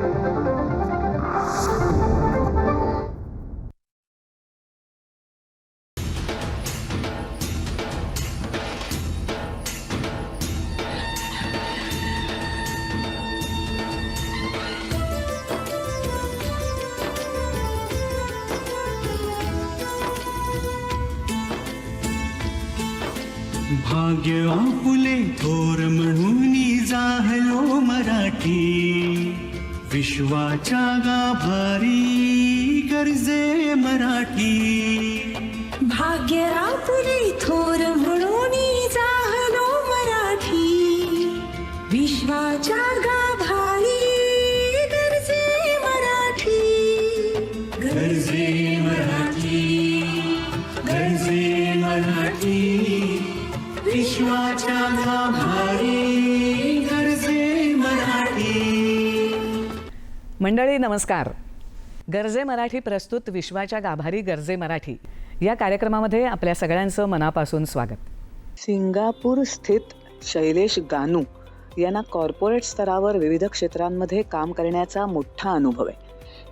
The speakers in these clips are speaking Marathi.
भाग्य आपुले थोर म्हणून जाहलो मराठी, विश्वाच्या गाभारी गर्जे मराठी. भाग्य आपुले थोर म्हणून जाहलो मराठी, विश्वाच्या गाभारी गर्जे मराठी. गर्जे मराठी, गर्जे मराठी, विश्वाच्या गाभारी गर्जे मराठी. मंडळी नमस्कार. गर्जे मराठी प्रस्तुत विश्वाच्या गाभारी गर्जे मराठी या कार्यक्रमामध्ये आपल्या सगळ्यांचं मनापासून स्वागत. सिंगापूर स्थित शैलेश गानू यांना कॉर्पोरेट स्तरावर विविध क्षेत्रांमध्ये काम करण्याचा मोठा अनुभव आहे.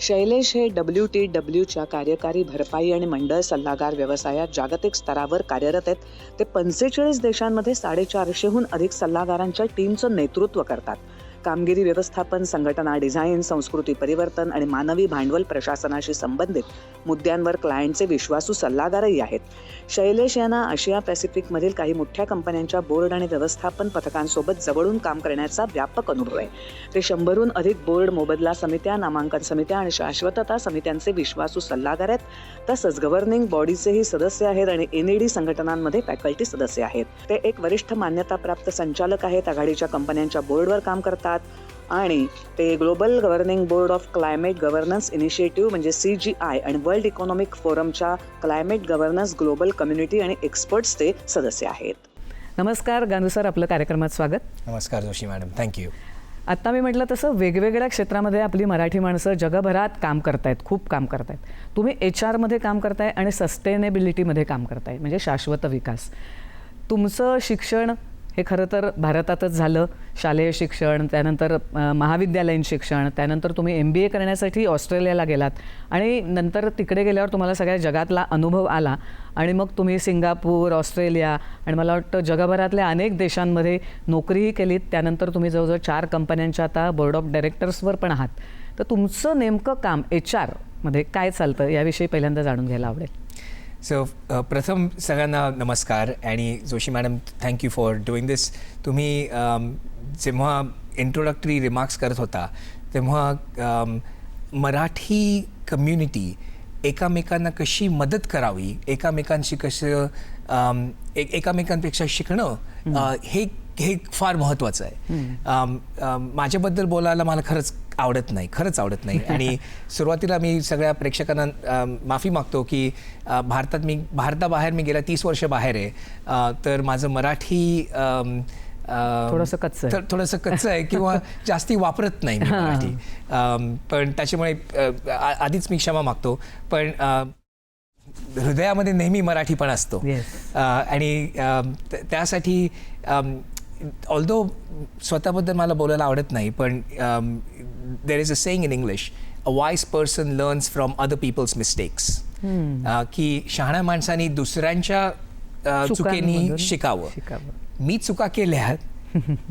शैलेश हे WTWच्या कार्यकारी भरपाई आणि मंडळ सल्लागार व्यवसायात जागतिक स्तरावर कार्यरत आहेत. ते 45 देशांमध्ये 450हून अधिक सल्लागारांच्या टीमचं नेतृत्व करतात. कामगिरी व्यवस्थापन, संघटना डिझाईन, संस्कृती परिवर्तन आणि मानवी भांडवल प्रशासनाशी संबंधित मुद्द्यांवर क्लायंटचे विश्वासू सल्लागारही आहेत. शैलेश यांना आशिया पॅसिफिकमधील काही मोठ्या कंपन्यांच्या बोर्ड आणि व्यवस्थापन पथकांसोबत जवळून काम करण्याचा व्यापक अनुभव आहे. ते 100हून अधिक बोर्ड, मोबदला समित्या, नामांकन समित्या आणि शाश्वतता समित्यांचे विश्वासू सल्लागार आहेत. तसंच गव्हर्निंग बॉडीचेही सदस्य आहेत आणि NAD संघटनांमध्ये फॅकल्टी सदस्य आहेत. ते एक वरिष्ठ मान्यताप्राप्त संचालक आहेत. आघाडीच्या कंपन्यांच्या बोर्डवर काम करतात आणि ते global governing board of climate governance initiative म्हणजे CGI आणि वर्ल्ड इकॉनॉमिक फोरमच्या क्लायमेट गव्हर्नन्स ग्लोबल कम्युनिटी आणि एक्सपर्ट्सचे सदस्य आहेत. नमस्कार गानू सर, आपलं कार्यक्रमात स्वागत. नमस्कार जोशी मॅडम, थँक्यू. आत्ता मी म्हटलं तसं वेगवेगळ्या क्षेत्रामध्ये आपली मराठी माणसं जगभरात काम करतायत, खूप काम करतायत. तुम्ही HR काम करताय आणि सस्टेनेबिलिटीमध्ये काम करताय, म्हणजे शाश्वत विकास. तुमचं शिक्षण हे खरं तर भारतातच झालं, शालेय शिक्षण, त्यानंतर महाविद्यालयीन शिक्षण, त्यानंतर तुम्ही MBA करण्यासाठी ऑस्ट्रेलियाला गेलात आणि नंतर तिकडे गेल्यावर तुम्हाला सगळ्या जगातला अनुभव आला आणि मग तुम्ही सिंगापूर, ऑस्ट्रेलिया आणि मला वाटतं जगभरातल्या अनेक देशांमध्ये नोकरीही केलीत. त्यानंतर तुम्ही जवळजवळ 4 कंपन्यांच्या आता बोर्ड ऑफ डायरेक्टर्सवर पण आहात. तर तुमचं नेमकं काम HR मध्ये काय चालतं याविषयी पहिल्यांदा जाणून घ्यायला आवडेल. सो प्रथम सगळ्यांना नमस्कार आणि Joshi madam thank you for doing this. तुम्ही जेव्हा इंट्रोडक्टरी रिमार्क्स करत होता तेव्हा मराठी कम्युनिटी एकामेकांना कशी मदत करावी, एकामेकांशी कसं एकामेकांपेक्षा शिकणं हे फार महत्त्वाचं आहे. माझ्याबद्दल बोलायला मला खरंच आवडत नाही आणि सुरुवातीला मी सगळ्या प्रेक्षकांना माफी मागतो की भारताबाहेर मी गेल्या 30 वर्ष बाहेर आहे. तर माझं मराठी थोडंसं कच्चं आहे किंवा जास्ती वापरत नाही मी मराठी. पण त्याच्यामुळे आधीच मी क्षमा मागतो. पण हृदयामध्ये नेहमी मराठी पण असतो आणि त्यासाठी ऑल्दो स्वतःबद्दल मला बोलायला आवडत नाही, पण there is a saying in English, a wise person learns from other people's mistakes. की शहाण्या माणसांनी दुसऱ्यांच्या चुकीने शिकावं. मी चुका केल्या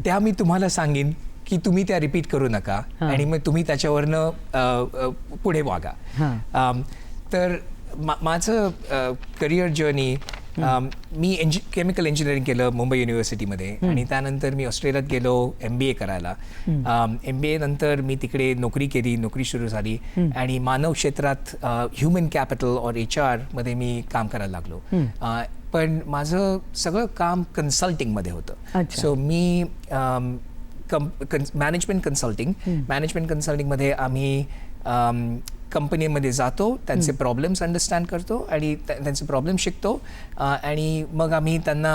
त्या मी तुम्हाला सांगेन की तुम्ही त्या रिपीट करू नका आणि मग तुम्ही त्याच्यावरनं पुढे वागा. तर माझं करिअर जर्नी, मी केमिकल इंजिनिअरिंग केलं मुंबई युनिव्हर्सिटीमध्ये आणि त्यानंतर मी ऑस्ट्रेलियात गेलो MBA करायला. MBA नंतर मी तिकडे नोकरी सुरू झाली आणि मानव क्षेत्रात ह्युमन कॅपिटल और HR मध्ये मी काम करायला लागलो. पण माझं सगळं काम कन्सल्टिंगमध्ये होतं. सो मी मॅनेजमेंट कन्सल्टिंगमध्ये आम्ही कंपनीमध्ये जातो, त्यांचे प्रॉब्लेम्स अंडरस्टँड करतो आणि त्यांचे प्रॉब्लेम शिकतो आणि मग आम्ही त्यांना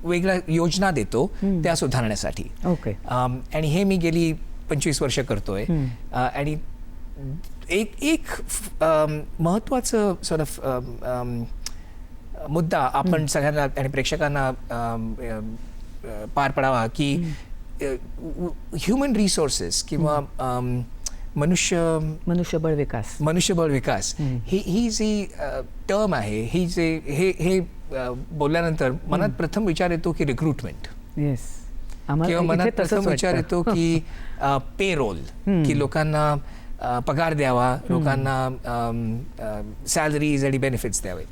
वेगळ्या योजना देतो त्या सुधारण्यासाठी. आणि हे मी गेली 25 वर्ष करतोय. आणि एक महत्त्वाचं सॉर्ट ऑफ मुद्दा आपण सगळ्यांना आणि प्रेक्षकांना पार पडावा की ह्युमन रिसोर्सेस किंवा मनुष्यबळ विकास. मनुष्यबळ विकास ही जी टर्म आहे, ही जे हे बोलल्यानंतर मनात प्रथम विचार येतो की रिक्रुटमेंट, येस, किंवा मनात प्रथम विचार येतो की पे रोल, की लोकांना पगार द्यावा, लोकांना सॅलरीज आणि बेनिफिट्स द्यावे.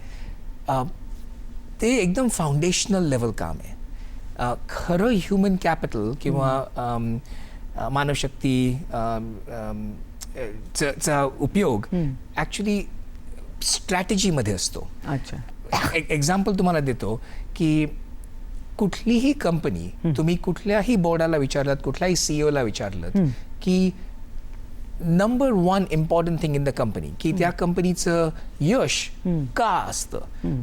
ते एकदम फाउंडेशनल लेवल काम आहे. खरं ह्युमन कॅपिटल किंवा मानवशक्ती चा उपयोग ॲक्च्युली स्ट्रॅटेजीमध्ये असतो. अच्छा. एक्झाम्पल तुम्हाला देतो की कुठलीही कंपनी, तुम्ही कुठल्याही बोर्डाला विचारलात, कुठल्याही सीईओला विचारलं की number 1 important thing in the company, की त्या कंपनीचं यश का असतं,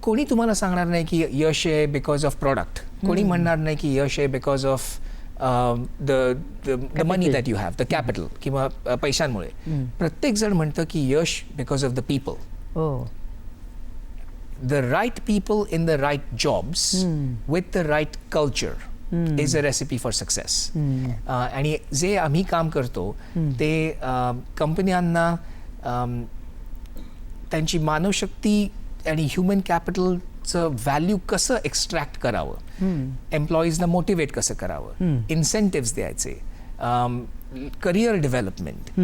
कोणी तुम्हाला सांगणार नाही की यश आहे बिकॉज ऑफ प्रॉडक्ट. कोणी म्हणणार नाही की यश आहे because of the money that you have, the capital, किंवा पैशांमुळे. प्रत्येक जण म्हणतं की यश बिकॉज ऑफ द पीपल. हो. The right people in the right jobs with the right culture is a recipe for success. आणि जे आम्ही काम करतो ते कंपन्यांना त्यांची मानवशक्ती आणि ह्युमन कॅपिटलचं व्हॅल्यू कसं एक्स्ट्रॅक्ट करावं, एम्प्लॉईजना मोटिवेट कसं करावं, इन्सेंटिव्स द्यायचे, करिअर डेव्हलपमेंट,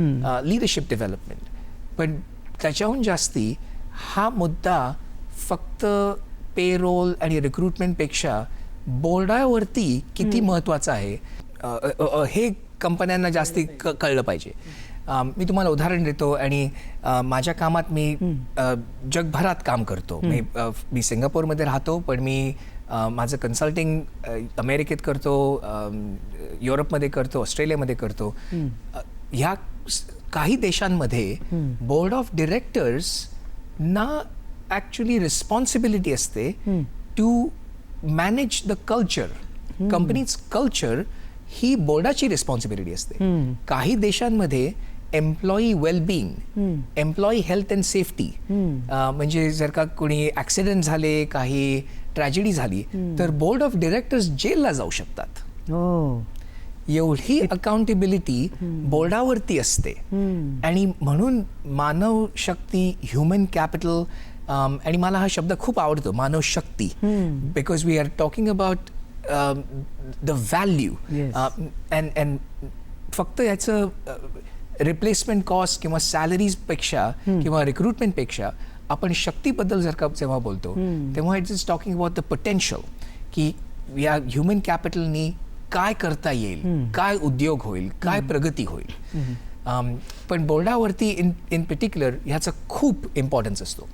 लिडरशिप डेव्हलपमेंट. पण त्याच्याहून जास्ती हा मुद्दा फक्त पेरोल आणि रिक्रुटमेंटपेक्षा बोर्डावरती किती महत्त्वाचं आहे हे कंपन्यांना जास्ती कळलं पाहिजे. मी तुम्हाला उदाहरण देतो, आणि माझ्या कामात मी जगभरात काम करतो. मी सिंगापूरमध्ये राहतो, पण मी माझं कन्सल्टिंग अमेरिकेत करतो, युरोपमध्ये करतो, ऑस्ट्रेलियामध्ये करतो. ह्या काही देशांमध्ये बोर्ड ऑफ डिरेक्टर्स ना ॲक्च्युली रिस्पॉन्सिबिलिटी असते to manage the culture. Companies culture ही बोर्डाची रिस्पॉन्सिबिलिटी असते. काही देशांमध्ये employee wellbeing, employee health and safety, म्हणजे जर का कोणी ॲक्सिडेंट झाले, काही ट्रॅजेडी झाली, तर बोर्ड ऑफ डिरेक्टर्स जेलला जाऊ शकतात. एवढी अकाउंटेबिलिटी बोर्डावरती असते. आणि म्हणून मानव शक्ती, ह्युमन कॅपिटल, आणि मला हा शब्द खूप आवडतो, मानव शक्ती, because we are talking about the value. And फक्त याचं रिप्लेसमेंट कॉस्ट किंवा सॅलरीजपेक्षा किंवा रिक्रुटमेंटपेक्षा आपण शक्तीबद्दल जर का जेव्हा बोलतो तेव्हा it's is talking about the potential, की या ह्युमन कॅपिटलनी काय करता येईल, काय उद्योग होईल, काय प्रगती होईल. पण बोर्डावरती इन पर्टिक्युलर ह्याचा खूप इम्पॉर्टन्स असतो.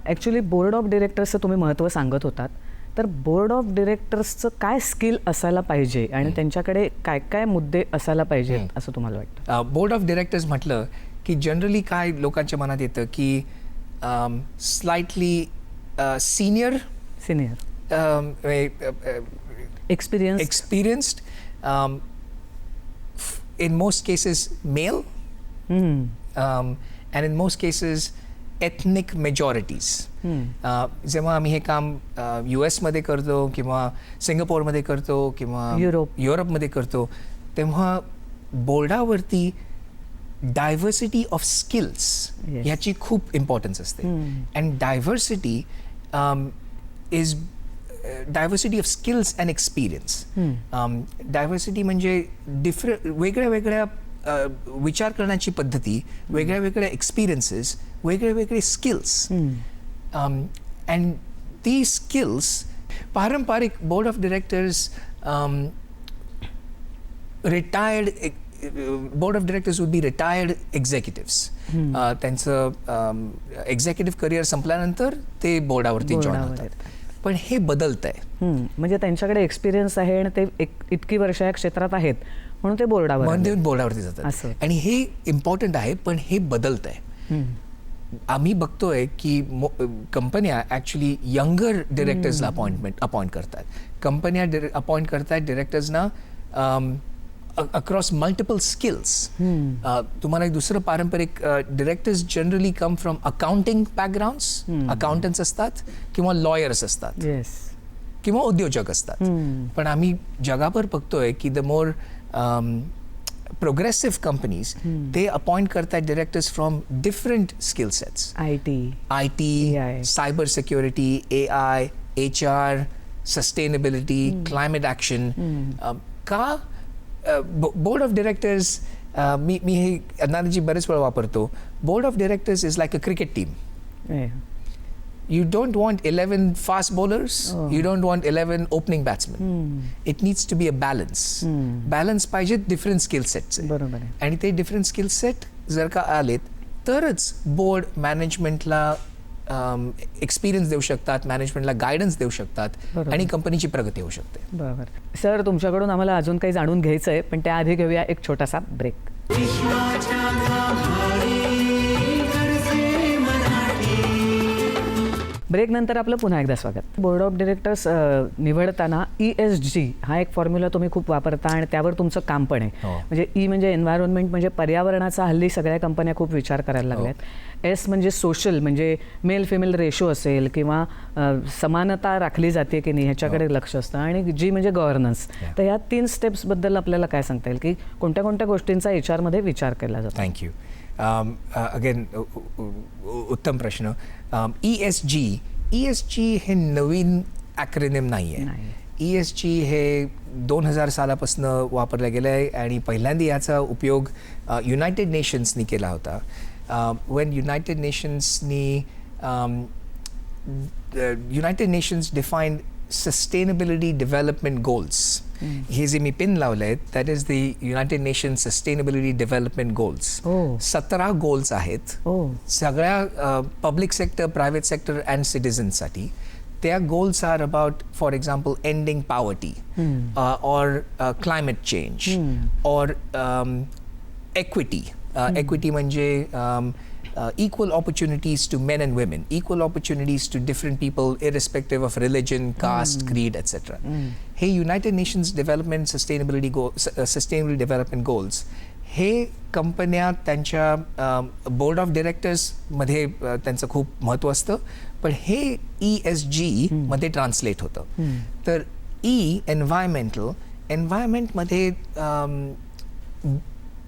ॲक्च्युली बोर्ड ऑफ डिरेक्टर्सचं तुम्ही महत्त्व सांगत होतात, तर बोर्ड ऑफ डिरेक्टर्सचं काय स्किल असायला पाहिजे आणि त्यांच्याकडे काय काय मुद्दे असायला पाहिजेत असं तुम्हाला वाटतं? बोर्ड ऑफ डिरेक्टर्स म्हटलं की जनरली काय लोकांच्या मनात येतं की slightly senior, experienced, in most cases male, and in most cases ethnic majorities. जेव्हा आम्ही हे काम US मध्ये करतो किंवा सिंगापूरमध्ये करतो किंवा युरोपमध्ये करतो, तेव्हा बोर्डावरती डायव्हर्सिटी ऑफ स्किल्स ह्याची खूप इम्पॉर्टन्स असते. And diversity is diversity of skills and experience. Diversity म्हणजे वेगळ्या वेगळ्या विचार करण्याची पद्धती, वेगळ्या वेगळ्या एक्सपिरियन्सेस, वेगळे वेगळे स्किल्स. अँड ती स्किल्स पारंपरिक board of directors, retired board of directors would be retired executives. त्यांचं एक्झिक्युटिव्ह करिअर संपल्यानंतर ते बोर्डावरती जॉईन होतात. पण हे बदलत आहे, म्हणजे त्यांच्याकडे एक्सपिरियन्स आहे आणि ते इतकी वर्ष या क्षेत्रात आहेत म्हणून ते बोर्डावरती जातात. आणि हे इम्पॉर्टंट आहे, पण हे बदलत आहे. आम्ही बघतोय की कंपन्या ॲक्च्युली यंगर डिरेक्टर्सला अपॉइंट करतात. कंपन्या अपॉइंट करतात डिरेक्टर्सना अक्रॉस मल्टिपल स्किल्स. तुम्हाला एक दुसरं पारंपरिक directors generally come from accounting backgrounds, accountants असतात किंवा लॉयर्स असतात किंवा उद्योजक असतात. पण आम्ही जगाभर बघतोय की द मोर प्रोग्रेसिव्ह कंपनीज ते अपॉइंट करतात directors from different skill sets. IT. IT, AI. cyber security, AI, HR, sustainability, climate action. का बोर्ड ऑफ डिरेक्टर्स, मी हे अनालॉजी बरेच वेळा वापरतो. Board of directors is like a cricket team. You don't want 11 fast bowlers. You don't want 11 opening batsmen. It needs to be a balance. Balance पाहिजे डिफरंट स्किल सेटचे. बरोबर आहे. आणि ते डिफरंट स्किल सेट जर का आलेत तरच बोर्ड मॅनेजमेंटला एक्सपिरियन्स देऊ शकतात, मॅनेजमेंटला गायडन्स देऊ शकतात बरोबर. आणि कंपनीची प्रगती होऊ शकते. बरोबर. सर, तुमच्याकडून आम्हाला अजून काही जाणून घ्यायचं आहे, पण त्याआधी घेऊया एक छोटासा ब्रेक. विश्वाच्या गाभारी गरजे मराठी. ब्रेकनंतर आपलं पुन्हा एकदा स्वागत. बोर्ड ऑफ डिरेक्टर्स निवडताना ESG हा एक फॉर्म्युला तुम्ही खूप वापरता आणि त्यावर तुमचं काम पण आहे. हो. म्हणजे E म्हणजे एन्व्हायरमेंट, म्हणजे पर्यावरणाचा हल्ली सगळ्या कंपन्या खूप विचार करायला लागल्यात. S म्हणजे सोशल, म्हणजे मेल फिमेल रेशो असेल किंवा समानता राखली जाते की नाही ह्याच्याकडे लक्ष असतं. आणि G म्हणजे गव्हर्नन्स. तर ह्या 3 स्टेप्सबद्दल आपल्याला काय सांगता येईल की कोणत्या कोणत्या गोष्टींचा HR मध्ये विचार केला जातो? थँक्यू. अगेन उत्तम प्रश्न. ESG हे नवीन ॲक्रोनिम नाही आहे. ESG हे 2000 सालापासून वापरलं गेलं आहे आणि पहिल्यांदा याचा उपयोग युनायटेड नेशन्सनी केला होता. when United Nations defined sustainability development goals. हे जे मी पिन लावले आहेत that is the United Nations sustainability development goals. 17 goals आहेत सगळ्या public sector, private sector and सिटिझन्ससाठी. त्या goals are about, for example, ending poverty और क्लायमेट चेंज और equity. Equity म्हणजे equal opportunities to men and women, equal opportunities to different people irrespective of religion, caste, creed, etc. हे United nations development sustainable development goals हे कंपन्या त्यांच्या बोर्ड ऑफ डिरेक्टर्समध्ये त्यांचं खूप महत्त्व असतं, पण हे ESG मध्ये ट्रान्सलेट होतं. तर एन्व्हायरमेंटमध्ये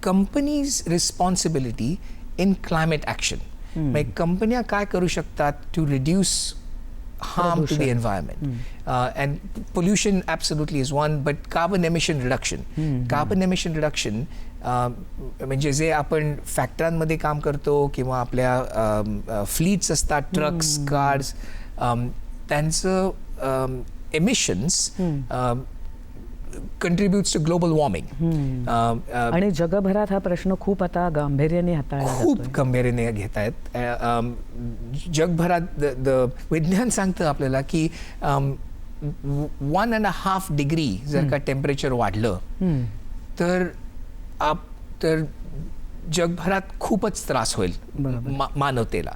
companies responsibility in climate action. म्हणजे कंपन्या काय करू शकतात to reduce harm to the environment. And pollution absolutely is one, but carbon emission reduction. Carbon emission reduction म्हणजे जे आपण फॅक्टरांमध्ये काम करतो किंवा आपल्या फ्लीट्स असतात, ट्रक्स, कार्स, त्यांचं emissions contributes to global warming. आणि जगभरात हा प्रश्न खूप आता गांभीर्याने हाताळला खूप गंभीरने घेत आहेत. जगभरात विज्ञान सांगतं आपल्याला की 1.5 डिग्री जर का टेम्परेचर वाढलं तर जगभरात खूपच त्रास होईल मानवतेला.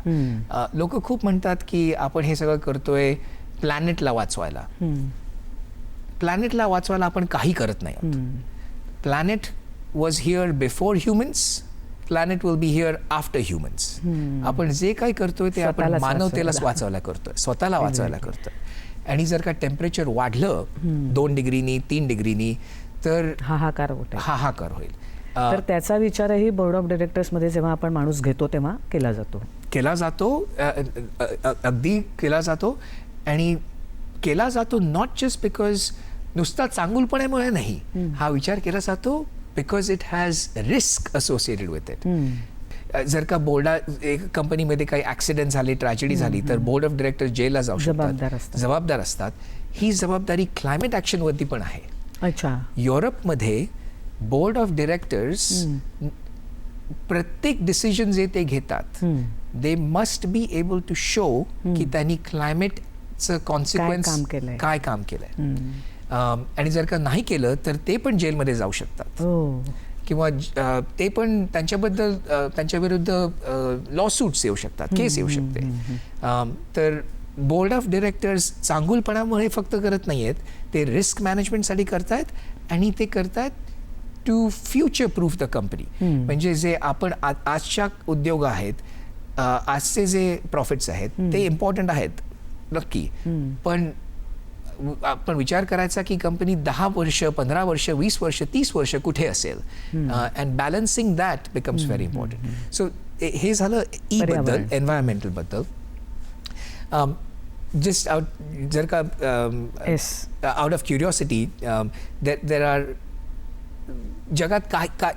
लोक खूप म्हणतात की आपण हे सगळं करतोय प्लॅनेटला वाचवायला. प्लॅनेटला वाचवायला आपण काही करत नाही आहोत. Planet was here before humans, planet will be here after humans. आपण जे काही करतोय ते आपण मानवतेलाच वाचवायला करतोय, स्वतःला वाचवायला करतोय. आणि जर का टेम्परेचर वाढलं 2 डिग्रीनी 3 डिग्रीनी तर हाहाकार होईल. तर त्याचा विचारही बोर्ड ऑफ डिरेक्टर्समध्ये जेव्हा आपण माणूस घेतो तेव्हा केला जातो. अगदी केला जातो. आणि केला जातो नॉट जस्ट बिकॉज नुसता चांगुलपणामुळे नाही. हा विचार केला जातो because it has risk associated with it. जर का एक कंपनीमध्ये काही ॲक्सिडेंट झाले, ट्रॅजेडी झाली तर बोर्ड ऑफ डिरेक्टर्स जेलला जाऊ शकतात, जबाबदार असतात. ही जबाबदारी क्लायमेट ॲक्शनवरती पण आहे. अच्छा. युरोपमध्ये बोर्ड ऑफ डिरेक्टर्स प्रत्येक डिसिजन जे ते घेतात they must be able to show की त्यांनी क्लायमेटचं कॉन्सिक्वेन्स काय काम केलंय. आणि जर का नाही केलं तर ते पण जेलमध्ये जाऊ शकतात किंवा ते पण त्यांच्या विरुद्ध लॉसूट्स येऊ शकतात, केस येऊ शकते. तर बोर्ड ऑफ डिरेक्टर्स चांगुलपणामुळे फक्त करत नाही आहेत, ते रिस्क मॅनेजमेंटसाठी करतायत आणि ते करतायत to future proof the company. म्हणजे जे आपण आजच्या उद्योग आहेत, आजचे जे प्रॉफिट्स आहेत ते इम्पॉर्टंट आहेत नक्की, पण आपण विचार करायचा की कंपनी 10 वर्ष 15 वर्ष 20 वर्ष 30 वर्ष कुठे असेल and balancing that becomes very important. So हे झालं ई बद्दल, एन्व्हायरमेंटल बद्दल. जस्ट जर का out of curiosity there are जगात काय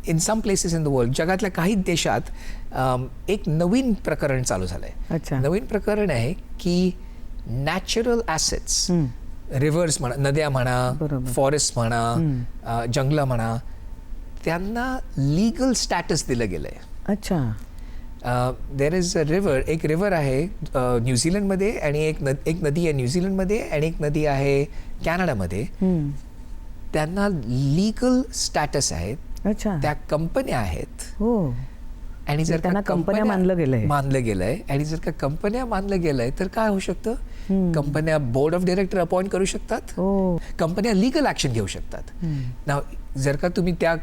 in some places in the world, जगातल्या काही देशात एक नवीन प्रकरण चालू झालं आहे. अच्छा. नवीन प्रकरण आहे की नॅचरल ॲसेट्स, रिव्हर्स म्हणा, नद्या म्हणा, फॉरेस्ट म्हणा, जंगलं म्हणा, त्यांना लीगल स्टॅटस दिलं गेलं आहे. अच्छा. देर इज अ रिव्हर, एक रिव्हर आहे न्यूझीलंडमध्ये आणि एक नदी आहे न्यूझीलंडमध्ये आणि एक नदी आहे कॅनडामध्ये. त्यांना लीगल स्टॅटस आहेत. अच्छा. त्या कंपन्या आहेत. हो. आणि जर त्यांना कंपन्या मानलं गेलंय आणि जर का कंपन्या मानलं गेलंय तर काय होऊ शकतं, कंपन्या बोर्ड ऑफ डायरेक्टर अपॉइंट करू शकतात. कंपन्या लीगल ऍक्शन घेऊ शकतात. नाव जर का तुम्ही त्या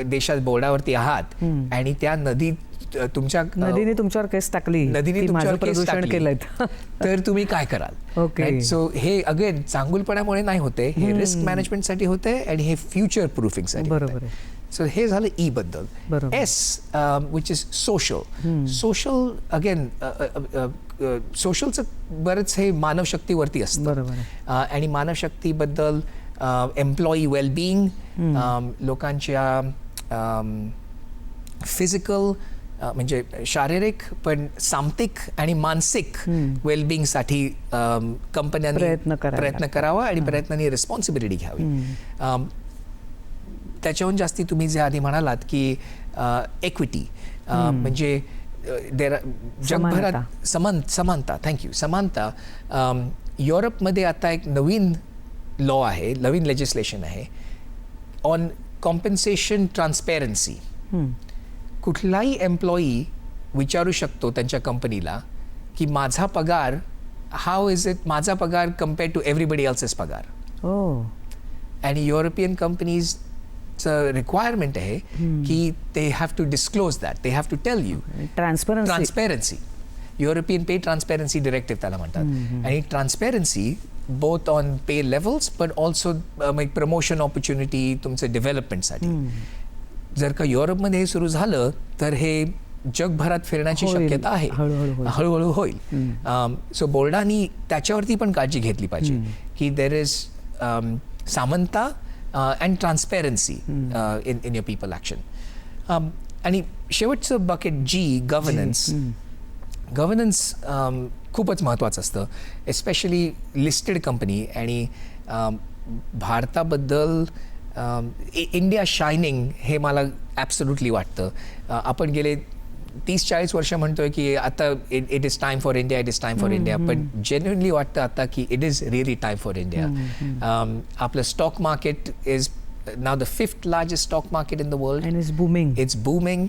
देशात बोर्डावरती आहात आणि त्या नदीने तुमच्यावर केस टाकली, नदीने तुमच्यावर प्रदूषण केलंय, तर तुम्ही काय कराल. ओके. सो हे अगेन चांगुलपणामुळे नाही होते, हे रिस्क मॅनेजमेंटसाठी होते आणि हे फ्युचर प्रुफिंगसाठी. बरोबर आहे. सो हे झालं ई बद्दल. S which is social. Social again सोशलचं बरंच हे मानवशक्तीवरती असतं. बरोबर आहे. आणि मानवशक्तीबद्दल एम्प्लॉई वेलबिईंग, लोकांच्या फिजिकल म्हणजे शारीरिक पण सामाजिक आणि मानसिक वेलबिईंगसाठी कंपन्यांनी प्रयत्न करावा आणि प्रयत्नांनी रिस्पॉन्सिबिलिटी घ्यावी. त्याच्याहून जास्ती तुम्ही जे आधी म्हणालात की इक्विटी म्हणजे जगभरात समानता. थँक्यू. समानता. युरोपमध्ये आता एक नवीन लॉ आहे, नवीन लेजिस्लेशन आहे ऑन कॉम्पेन्सेशन ट्रान्सपेरन्सी. कुठलाही एम्प्लॉई विचारू शकतो त्यांच्या कंपनीला की माझा पगार, हाऊ इज इट माझा पगार कम्पेअर टू एव्हरीबडी एल्सेस पगार. आणि युरोपियन कंपनीज रिक्वायरमेंट आहे की ते have to disclose that, they have to tell you. Transparency. European pay transparency directive त्याला म्हणतात. आणि transparency both on pay levels पण ऑल्सो प्रमोशन ऑपॉर्च्युनिटी तुमचं डेव्हलपमेंटसाठी. जर का युरोपमध्ये हे सुरू झालं तर हे जगभरात फिरण्याची शक्यता आहे, हळूहळू होईल. सो बोर्डानी त्याच्यावरती पण काळजी घेतली पाहिजे की देर इज समानता and transparency in your people action. आणि शेवटचं बकेट जी, गव्हर्नन्स. गव्हर्नन्स खूपच महत्त्वाचं असतं, एस्पेशली लिस्टेड कंपनी. आणि भारताबद्दल इंडिया शायनिंग हे मला ॲब्सोल्युटली वाटतं. आपण गेले 30-40 वर्ष म्हणतोय की आता it is time for India, it is time for India. पण जेन्युइनली वाटतं आता की it is really time for India. आपलं stock market is now the 5th largest stock market in the world. And it's booming. It's booming.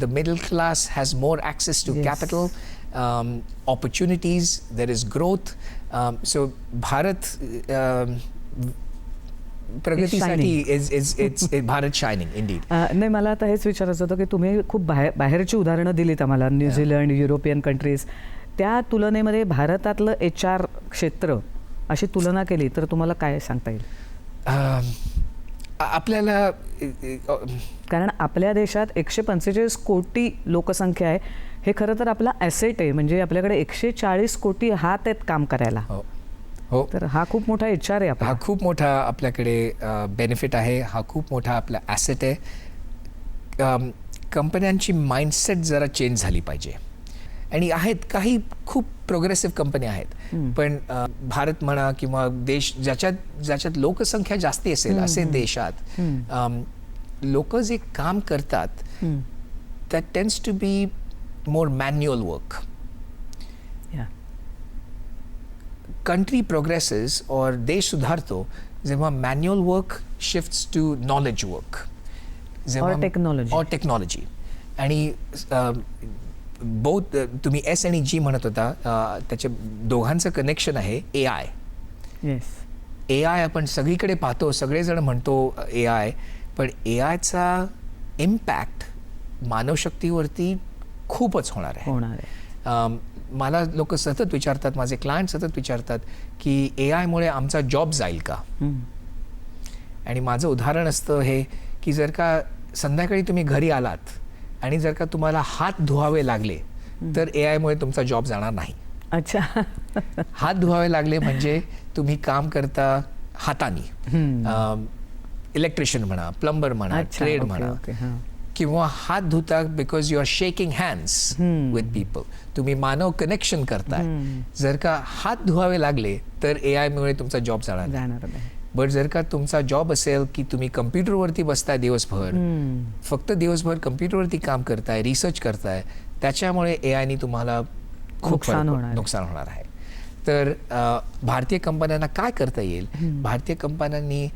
The middle class has more access to capital, opportunities, there is growth. So Bharat प्रगतीसाठी इज भारत शायनिंग इंडीड. नाही, मला आता हेच विचारायचं होतं की तुम्ही खूप बाहेरची उदाहरणं दिलीत आम्हाला, न्यूझीलंड, युरोपियन कंट्रीज. त्या तुलनेमध्ये भारतातलं HR क्षेत्र अशी तुलना केली तर तुम्हाला काय सांगता येईल? आपल्याला कारण आपल्या देशात 145 कोटी लोकसंख्या आहे. हे खरं तर आपला ॲसेट आहे, म्हणजे आपल्याकडे 140 कोटी हात आहेत काम करायला. हो. तर हा खूप मोठा HR आहे. हा खूप मोठा आपल्याकडे बेनिफिट आहे, हा खूप मोठा आपला ॲसेट आहे. कंपन्यांची माइंडसेट जरा चेंज झाली पाहिजे. आणि आहेत काही खूप प्रोग्रेसिव्ह कंपन्या आहेत, पण भारत म्हणा किंवा देश ज्याच्यात लोकसंख्या जास्ती असेल असे देशात लोक जे काम करतात that tends to be more manual work. Country progresses और देश सुधारतो जेव्हा manual work shifts to knowledge work और टेक्नॉलॉजी. आणि बोथ तुम्ही एस आणि जी म्हणत होता, त्याच्या दोघांचं कनेक्शन आहे AI. AI आपण सगळीकडे पाहतो, सगळेजण म्हणतो AI, पण AIचा इम्पॅक्ट मानवशक्तीवरती खूपच होणार आहे. मला लोक सतत विचारतात, माझे क्लायंट सतत विचारतात की AI-मुळे आमचा जॉब जाईल का. आणि माझं उदाहरण असतं हे की जर का संध्याकाळी तुम्ही घरी आलात आणि जर का तुम्हाला हात धुवावे लागले तर AI-मुळे तुमचा जॉब जाणार नाही. अच्छा. हात धुवावे लागले म्हणजे तुम्ही काम करता हाताने, इलेक्ट्रिशियन म्हणा, प्लंबर म्हणा, अच्छा, ट्रेड ओके, म्हणा, ओके, हां. किंवा हात धुता because you are shaking hands with people, तुम्ही मानव कनेक्शन करताय. जर का हात धुवावे लागले तर AI-मुळे तुमचा जॉब जाणार नाही. जाणार नाही. बट जर का तुमचा जॉब असेल की तुम्ही कम्प्युटरवरती बसताय दिवसभर, फक्त दिवसभर कम्प्युटरवरती काम करताय, रिसर्च करताय, त्याच्यामुळे AI-नी तुम्हाला खूप नुकसान होणार आहे. नुकसान होणार आहे. तर भारतीय कंपन्यांना काय करता येईल, भारतीय कंपन्यांनी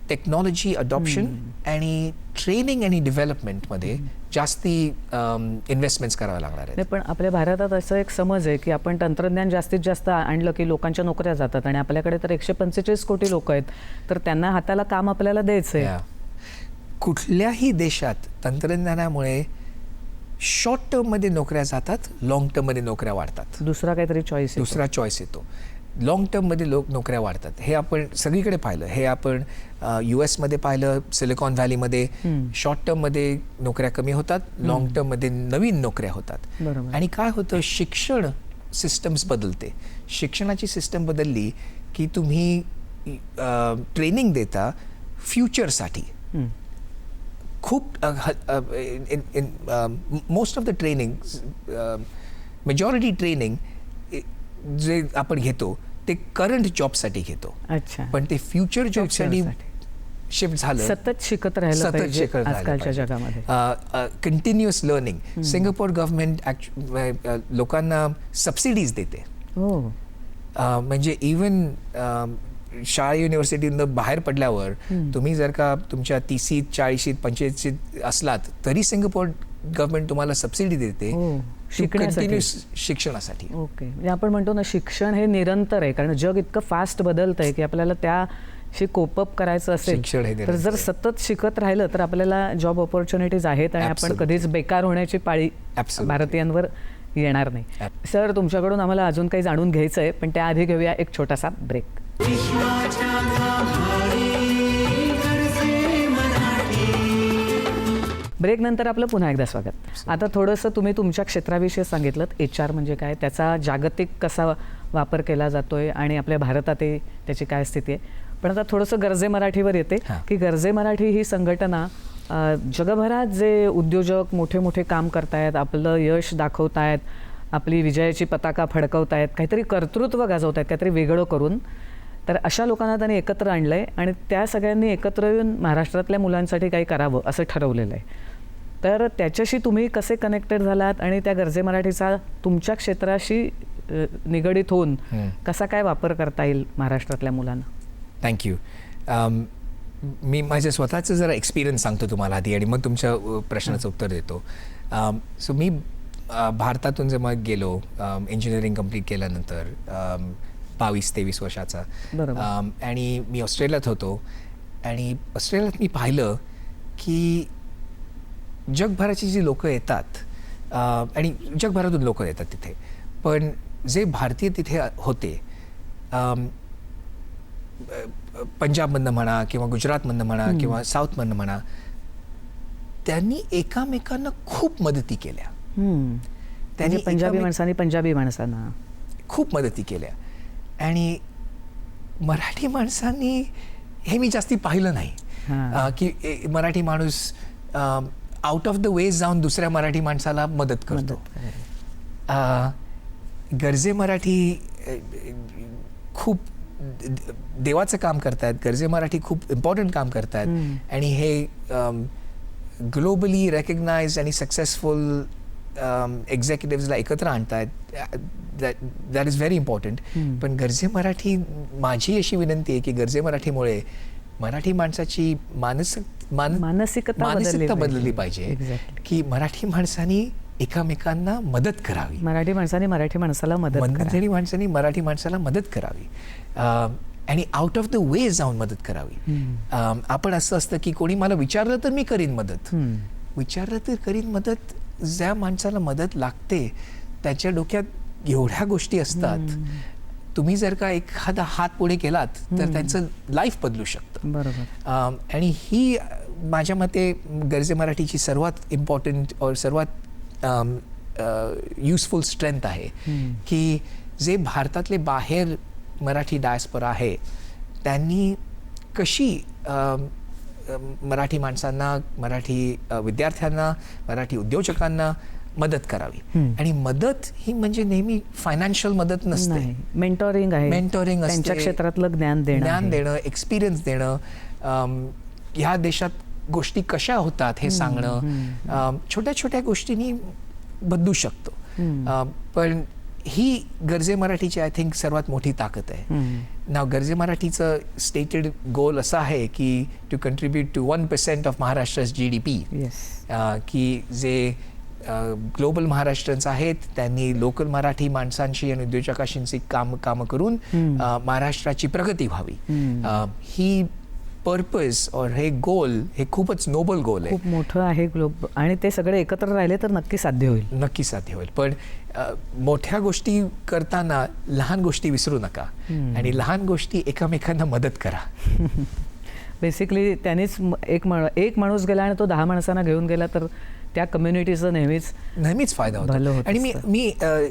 टेक्नॉलॉजी अडॉप्शन आणि ट्रेनिंग आणि डेव्हलपमेंटमध्ये जास्ती इन्व्हेस्टमेंट्स कराव्या लागणार आहेत. नाही, पण आपल्या भारतात असं एक समज आहे की आपण तंत्रज्ञान जास्तीत जास्त आणलं की लोकांच्या नोकऱ्या जातात, आणि आपल्याकडे तर 145 कोटी लोक आहेत, तर त्यांना हाताला काम आपल्याला द्यायचं आहे. कुठल्याही देशात तंत्रज्ञानामुळे शॉर्ट टर्ममध्ये नोकऱ्या जातात, लाँग टर्ममध्ये नोकऱ्या वाढतात. दुसरा काहीतरी चॉईस. दुसरा चॉईस येतो. लाँग टर्ममध्ये नोकऱ्या वाढतात. हे आपण सगळीकडे पाहिलं. हे आपण US-मध्ये पाहिलं, सिलिकॉन व्हॅलीमध्ये शॉर्ट टर्ममध्ये नोकऱ्या कमी होतात, लाँग टर्ममध्ये नवीन नोकऱ्या होतात. बरोबर. आणि काय होतं, शिक्षण सिस्टम्स बदलते. शिक्षणाची सिस्टम बदलली की तुम्ही ट्रेनिंग देता फ्युचरसाठी. खूप most of the training, majority training जे आपण घेतो ते करंट जॉबसाठी घेतो. अच्छा. पण ते फ्युचर जॉबसाठी शिफ्ट झालं. सतत शिकत राहिलं पाहिजे आजकालच्या जगामध्ये. Continuous learning. सिंगापूर गव्हर्नमेंट लोकांना सबसिडीज देते. हो. म्हणजे इवन शाळा युनिव्हर्सिटीतून बाहेर पडल्यावर तुम्ही जर का तुमच्या 30शीत 40शीत 45शीत असलात तरी सिंगापूर गव्हर्नमेंट तुम्हाला सबसिडी देते शिक्षणासाठी. ओके. म्हणजे आपण म्हणतो ना, शिक्षण हे निरंतर आहे, कारण जग इतकं फास्ट बदलतंय की आपल्याला त्याशी कोपअप करायचं असेल तर जर सतत शिकत राहिलं तर आपल्याला जॉब ऑपॉर्च्युनिटीज आहेत आणि आपण कधीच बेकार होण्याची पाळी भारतीयांवर येणार नाही. सर, तुमच्याकडून आम्हाला अजून काही जाणून घ्यायचं आहे, पण त्याआधी घेऊया एक छोटासा ब्रेक. ब्रेक नंतर आपलं पुन्हा एकदा स्वागत. आता थोडंसं तुम्ही तुमच्या क्षेत्राविषयी सांगितलं, HR म्हणजे काय, त्याचा जागतिक कसा वापर केला जातोय आणि आपल्या भारतात त्याची काय स्थिती आहे. पण आता थोडंसं गर्जे मराठीवर येते की गर्जे मराठी ही संघटना जगभरात जे उद्योजक मोठे मोठे काम करतायत, आपलं यश दाखवतायत, आपली विजयाची पताका फडकवतायत, काहीतरी कर्तृत्व गाजवतायत, काहीतरी वेगळं करून, तर अशा लोकांना त्यांनी एकत्र आणलं आहे आणि त्या सगळ्यांनी एकत्र येऊन महाराष्ट्रातल्या मुलांसाठी काही करावं असं ठरवलेलं आहे. तर त्याच्याशी तुम्ही कसे कनेक्टेड झालात आणि त्या गर्जे मराठीचा तुमच्या क्षेत्राशी निगडीत होऊन कसा काय वापर करता येईल महाराष्ट्रातल्या मुलांना? थँक्यू. मी माझं स्वतःचं जरा एक्सपिरियन्स सांगतो तुम्हाला आधी आणि मग तुमच्या प्रश्नाचं उत्तर देतो. सो मी भारतातून जेव्हा गेलो, इंजिनिअरिंग कंप्लीट केल्यानंतर 22-23 वर्षाचा, आणि मी ऑस्ट्रेलियात होतो. आणि ऑस्ट्रेलियात मी पाहिलं की जगभराची जी लोकं येतात, आणि जगभरातून लोकं येतात तिथे, पण जे भारतीय तिथे होते, पंजाबमधनं म्हणा किंवा गुजरातमधनं म्हणा किंवा साऊथमधनं म्हणा, त्यांनी एकामेकांना खूप मदती केल्या. त्यांनी पंजाबी माणसांनी पंजाबी माणसांना खूप मदती केल्या. आणि मराठी माणसांनी हे मी जास्ती पाहिलं नाही की मराठी माणूस आउट ऑफ द वे जाऊन दुसऱ्या मराठी माणसाला मदत करतो. गर्जे मराठी खूप देवाचं काम करतायत. गर्जे मराठी खूप इम्पॉर्टंट काम करतायत आणि हे ग्लोबली रेकग्नाइज आणि सक्सेसफुल एक्झिक्युटिव्हजला एकत्र आणतायत. That is very important. पण गर्जे मराठी, माझी अशी विनंती आहे की गर्जे मराठीमुळे मराठी माणसाची मानसिकता बदलली पाहिजे की मराठी माणसांनी एकामेकांना मदत करावी. मराठी माणसांनी मराठी माणसाला मराठी माणसाला मदत करावी आणि आउट ऑफ द वे जाऊन मदत करावी. आपण असं असतं की कोणी मला विचारलं तर मी करीन मदत, विचारलं तर करीन मदत, ज्या माणसाला मदत लागते त्याच्या डोक्यात एवढ्या गोष्टी असतात. तुम्ही जर का एखादा हात पुढे केलात तर त्यांचं लाईफ बदलू शकतं. बरोबर. आणि ही माझ्या मते गरजे मराठीची सर्वात इम्पॉर्टंट और सर्वात युजफुल स्ट्रेंथ आहे की जे भारतातले बाहेर मराठी डायस्पोरा आहे त्यांनी कशी मराठी माणसांना, मराठी विद्यार्थ्यांना, मराठी उद्योजकांना मदत करावी. आणि मदत ही म्हणजे नेहमी फायनान्शियल मदत नसते. मेंटोरिंग आहे, मेंटोरिंग असते, त्यांच्या क्षेत्रातलं ज्ञान देणं, एक्सपिरियन्स देणं, ह्या देशात गोष्टी कशा होतात हे सांगणं, छोट्या छोट्या गोष्टींनी बदलू शकतो. पण ही गरजे मराठीची आय थिंक सर्वात मोठी ताकद आहे. नाव गरजे मराठीचं स्टेटेड गोल असं आहे की to contribute to 1% of Maharashtra's GDP. की जे ग्लोबल महाराष्ट्रन्स आहेत त्यांनी लोकल मराठी माणसांशी आणि उद्योजकांशी कामं करून महाराष्ट्राची प्रगती व्हावी. ही पर्पज और हे गोल हे खूपच नोबल गोल आहे, खूप मोठं आहे आणि ते सगळे एकत्र राहिले तर नक्की साध्य होईल. नक्की साध्य होईल. पण मोठ्या गोष्टी करताना लहान गोष्टी विसरू नका आणि लहान गोष्टी एकमेकांना मदत करा. बेसिकली त्यांनीच एक माणूस गेला आणि तो 10 माणसांना घेऊन गेला तर त्या कम्युनिटीचं नेहमीच फायदा होतो. आणि मी आय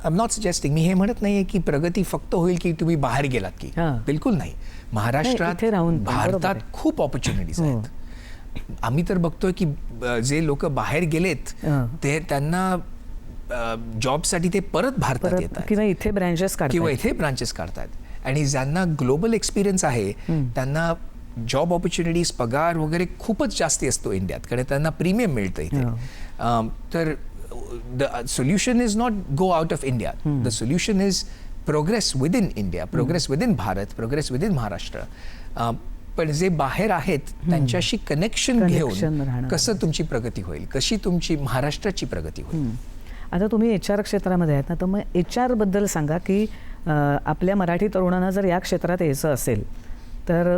एम नॉट सजेस्टिंग, मी हे म्हणत नाहीये की प्रगती फक्त होईल की तुम्ही बाहेर गेलात की. बिलकुल नाही. महाराष्ट्रात, भारतात खूप ऑपॉर्च्युनिटीज आहेत. आम्ही तर बघतोय की जे लोक बाहेर गेलेत ते त्यांना जॉबसाठी ते परत भारतात येतात किंवा इथे ब्रांचेस काढतात. आणि ज्यांना ग्लोबल एक्सपिरियन्स आहे त्यांना जॉब ऑपॉर्च्युनिटीज, पगार वगैरे खूपच जास्ती असतो इंडियात, कारण त्यांना प्रीमियम मिळतं इथे. तर the solution is not go out of India. The solution is progress within India, progress within Bharat, progress within Maharashtra. पण जे बाहेर आहेत त्यांच्याशी कनेक्शन घेऊन कसं तुमची प्रगती होईल, कशी तुमची महाराष्ट्राची प्रगती होईल. आता तुम्ही HR क्षेत्रामध्ये आहेत ना, तर मग HR बद्दल सांगा की आपल्या मराठी तरुणांना जर या क्षेत्रात यायचं असेल तर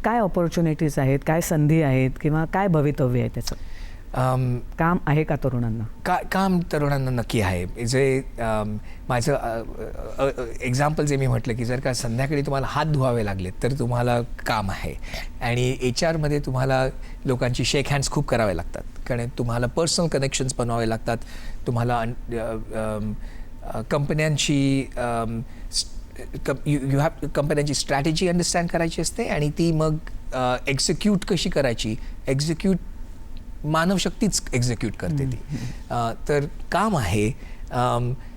काय ऑपॉर्च्युनिटीज आहेत, काय संधी आहेत किंवा काय भवितव्य आहे त्याचं? काम आहे का तरुणांना? काम तरुणांना नक्की आहे. जे माझं एक्झाम्पल जे मी म्हटलं की जर का संध्याकाळी तुम्हाला हात धुवावे लागलेत तर तुम्हाला काम आहे. आणि HR मध्ये तुम्हाला लोकांची शेक हँड्स खूप करावे लागतात, कारण तुम्हाला पर्सनल कनेक्शन्स बनवावे लागतात. तुम्हाला कंपन्यांची कंपन्यांची स्ट्रॅटेजी अंडरस्टँड करायची असते आणि ती मग एक्झिक्यूट कशी करायची, मानवशक्तीच एक्झिक्यूट करते ती. तर काम आहे,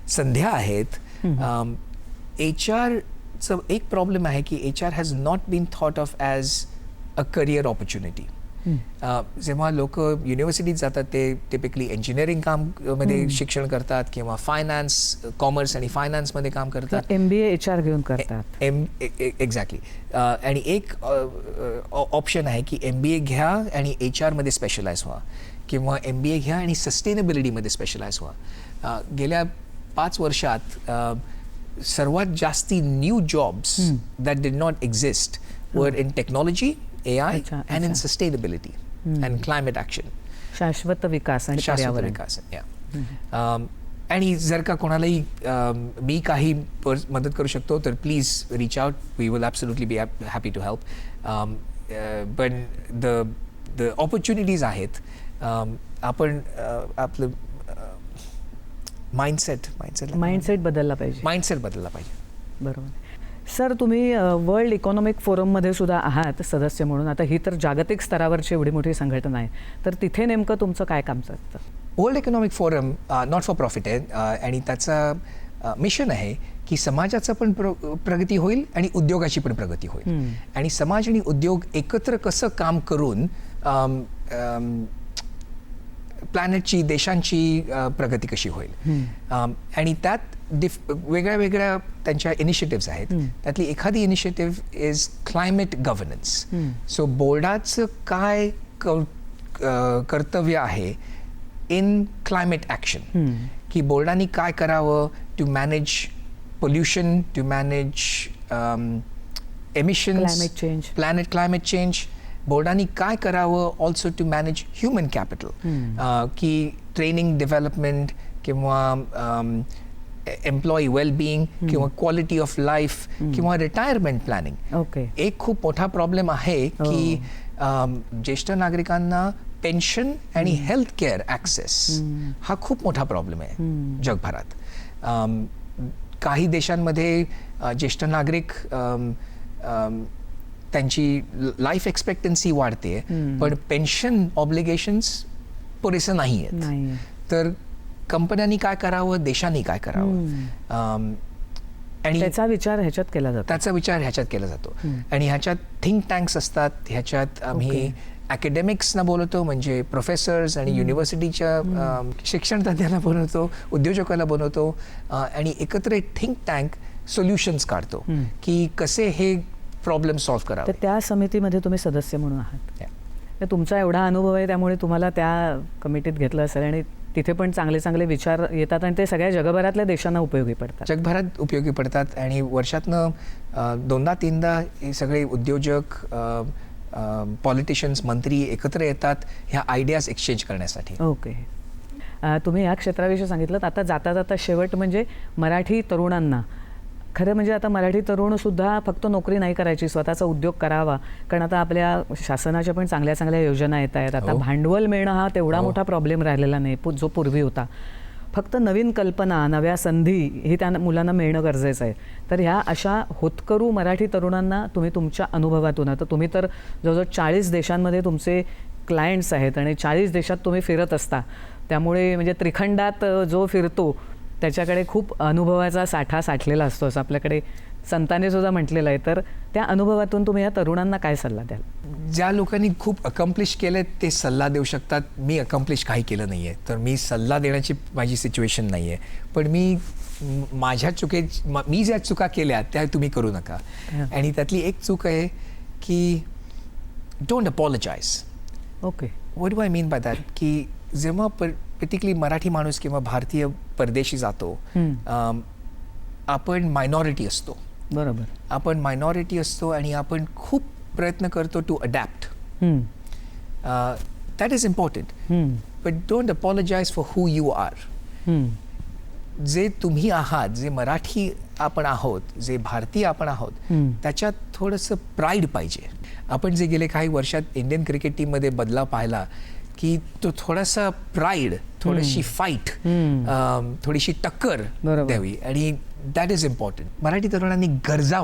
संध्या आहेत. HRचं एक प्रॉब्लेम आहे की HR has not been thought of as a career opportunity. जेव्हा लोक युनिव्हर्सिटीत जातात ते टिपिकली इंजिनिअरिंग मध्ये शिक्षण करतात किंवा फायनान्स, कॉमर्स आणि फायनान्समध्ये काम करतात. MBA HR घेऊन करतात. एक्झॅक्टली. आणि एक ऑप्शन आहे की MBA घ्या आणि HR मध्ये स्पेशलाइज व्हा, किंवा MBA घ्या आणि सस्टेनेबिलिटीमध्ये स्पेशलाइज व्हा. गेल्या 5 वर्षात सर्वात जास्ती new jobs that did not exist were in technology, AI and in sustainability and climate action. शाश्वत विकास आणि पर्यावरण. आणि जर का कोणालाही मी काही मदत करू शकतो तर please reach out. We will absolutely be happy to help. पण द ऑपॉर्च्युनिटीज आहेत. आपण आपलं माइंडसेट बदलला पाहिजे. बरोबर. सर, तुम्ही वर्ल्ड इकॉनॉमिक फोरममध्ये सुद्धा आहात सदस्य म्हणून. आता ही तर जागतिक स्तरावरची एवढी मोठी संघटना आहे, तर तिथे नेमकं तुमचं काय काम चालतं? World economic forum not for profit आहे आणि त्याचा मिशन आहे की समाजाचं पण प्रगती होईल आणि उद्योगाची पण प्रगती होईल. आणि समाज आणि उद्योग एकत्र कसं काम करून प्लॅनेटची, देशांची प्रगती कशी होईल. आणि त्यात वेगळ्या त्यांच्या इनिशिएटिव्स आहेत. त्यातली एखादी initiative is climate governance. So बोर्डाचं काय कर्तव्य आहे इन क्लायमेट ॲक्शन, की बोर्डाने काय करावं to manage pollution, to manage emissions, climate change. बोर्डाने काय करावं also to manage human capital, की ट्रेनिंग डेव्हलपमेंट किंवा एम्प्लॉई वेलबिईंग किंवा क्वालिटी ऑफ लाईफ किंवा रिटायरमेंट प्लॅनिंग. ओके. एक खूप मोठा प्रॉब्लेम आहे की ज्येष्ठ नागरिकांना पेन्शन आणि हेल्थ केअर ॲक्सेस हा खूप मोठा प्रॉब्लेम आहे जगभरात. काही देशांमध्ये ज्येष्ठ नागरिक त्यांची लाईफ एक्सपेक्टन्सी वाढते पण पेन्शन ऑब्लिगेशन्स पुरेसे नाही आहेत. तर कंपन्यांनी काय करावं, देशांनी काय करावं, आणि त्याचा विचार ह्याच्यात केला जातो. आणि ह्याच्यात थिंक टँक्स असतात, ह्याच्यात आम्ही अकॅडेमिक्सना बोलवतो, म्हणजे प्रोफेसर्स आणि युनिव्हर्सिटीच्या शिक्षण तज्ञांना बोलवतो, उद्योजकाला बोलवतो आणि एकत्र एक थिंक टँक सोल्युशन्स काढतो की कसे हे प्रॉब्लेम सॉल्व्ह करावे. तर त्या समितीमध्ये तुम्ही सदस्य म्हणून आहात. तर तुमचा एवढा अनुभव आहे त्यामुळे तुम्हाला त्या कमिटीत घेतलं असेल आणि तिथे पण चांगले चांगले विचार येतात आणि ते सगळ्या जगभरातल्या देशांना उपयोगी पडतात. जगभरात उपयोगी पडतात आणि वर्षातनं 2-3दा हे सगळे उद्योजक, पॉलिटिशियन्स, मंत्री एकत्र येतात ह्या आयडियाज एक्सचेंज करण्यासाठी. ओके. तुम्ही या क्षेत्राविषयी सांगितलं. आता जाता जाता शेवट म्हणजे मराठी तरुणांना, खरं म्हणजे आता मराठी तरुणसुद्धा फक्त नोकरी नाही करायची, स्वतःचा उद्योग करावा. कारण आता आपल्या शासनाच्या पण चांगल्या चांगल्या योजना येत आहेत. आता भांडवल मिळणं हा तेवढा मोठा प्रॉब्लेम राहिलेला नाही जो पूर्वी होता. फक्त नवीन कल्पना, नव्या संधी ही त्या मुलांना मिळणं गरजेचं आहे. तर ह्या अशा होतकरू मराठी तरुणांना तुम्ही तुमच्या अनुभवातून, आता तुम्ही तर जवळजवळ 40 देशांमध्ये तुमचे क्लायंट्स आहेत आणि 40 देशात तुम्ही फिरत असता, त्यामुळे म्हणजे त्रिखंडात जो फिरतो त्याच्याकडे खूप अनुभवाचा साठा साठलेला असतो असं आपल्याकडे संतांनी सुद्धा म्हटलेलं आहे. तर त्या अनुभवातून तुम्ही या तरुणांना काय सल्ला द्याल? ज्या लोकांनी खूप अकम्प्लिश केलं ते सल्ला देऊ शकतात. मी अकम्प्लिश काही केलं नाही आहे, तर मी सल्ला देण्याची माझी सिच्युएशन नाही आहे. पण मी ज्या चुका केल्या त्या तुम्ही करू नका. आणि त्यातली एक चूक आहे की don't apologise. Okay. What do I mean by that? की जेव्हा पर्टिक्युलरली मराठी माणूस किंवा भारतीय परदेशी जातो, आपण मायनॉरिटी असतो. बरोबर. आपण मायनॉरिटी असतो आणि आपण खूप प्रयत्न करतो to adapt. That is important. But don't apologise for who you are. जे तुम्ही आहात, जे मराठी आपण आहोत, जे भारतीय आपण आहोत, त्याच्यात थोडंसं प्राईड पाहिजे. आपण जे गेले काही वर्षात इंडियन क्रिकेट टीममध्ये बदलाव पाहिला की तो थोडासा प्राईड, थोडीशी फाईट, थोडीशी टक्कर द्यावी आणि दॅट इज इम्पॉर्टंट. मराठी तरुणांनी गरजा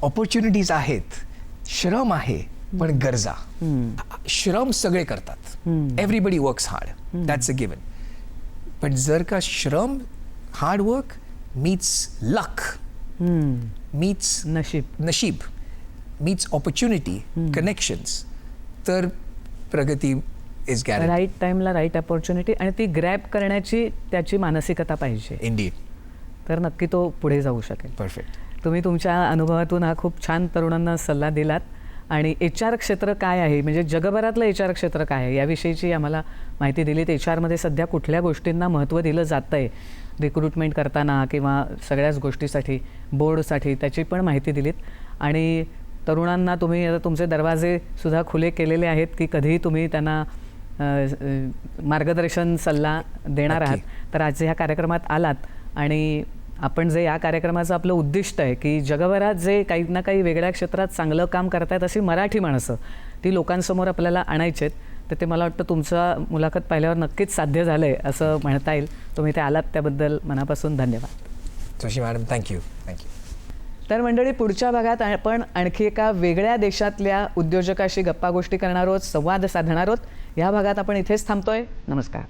ऑपॉर्च्युनिटीज आहेत, श्रम आहे पण गरजा. श्रम सगळे करतात, everybody works hard, that's a given. पण जर का श्रम, हार्डवर्क मीट्स लक, मीट्स नशीब, मीट्स ऑपॉर्च्युनिटी, कनेक्शन्स, तर प्रगती इज गॅरंटी. राईट टाईमला राईट ऑपॉर्च्युनिटी आणि ती ग्रॅब करण्याची त्याची मानसिकता पाहिजे. इंडीड. तर नक्की तो पुढे जाऊ शकेल. परफेक्ट. तुम्ही तुमच्या अनुभवातून हा खूप छान तरुणांना सल्ला दिलात. आणि HR क्षेत्र काय आहे, म्हणजे जगभरातलं HR क्षेत्र काय आहे याविषयीची आम्हाला माहिती दिलीत. HR सध्या कुठल्या गोष्टींना महत्त्व दिलं जातं आहे, रिक्रुटमेंट करताना किंवा सगळ्याच गोष्टीसाठी, बोर्डसाठी, त्याची पण माहिती दिलीत. आणि तरुणांना तुम्ही तुमचे दरवाजे सुद्धा खुले केलेले आहेत की कधीही तुम्ही त्यांना मार्गदर्शन, सल्ला देणार आहात. तर आज ह्या कार्यक्रमात आलात आणि आपण जे या कार्यक्रमाचं आपलं उद्दिष्ट आहे की जगभरात जे काही ना काही वेगळ्या क्षेत्रात चांगलं काम करतायत अशी मराठी माणसं ती लोकांसमोर आपल्याला आणायची आहेत. तर ते मला वाटतं तुमचं मुलाखत पाहिल्यावर नक्कीच साध्य झालं आहे असं म्हणता येईल. तुम्ही ते आलात त्याबद्दल मनापासून धन्यवाद. Joshi madam, thank you. तर मंडळी, पुढच्या भागात आपण आणखी एका वेगळ्या देशातल्या उद्योजकाशी गप्पा गोष्टी करणार आहोत, संवाद साधणार आहोत. या भागात आपण इथेच थांबतोय. नमस्कार.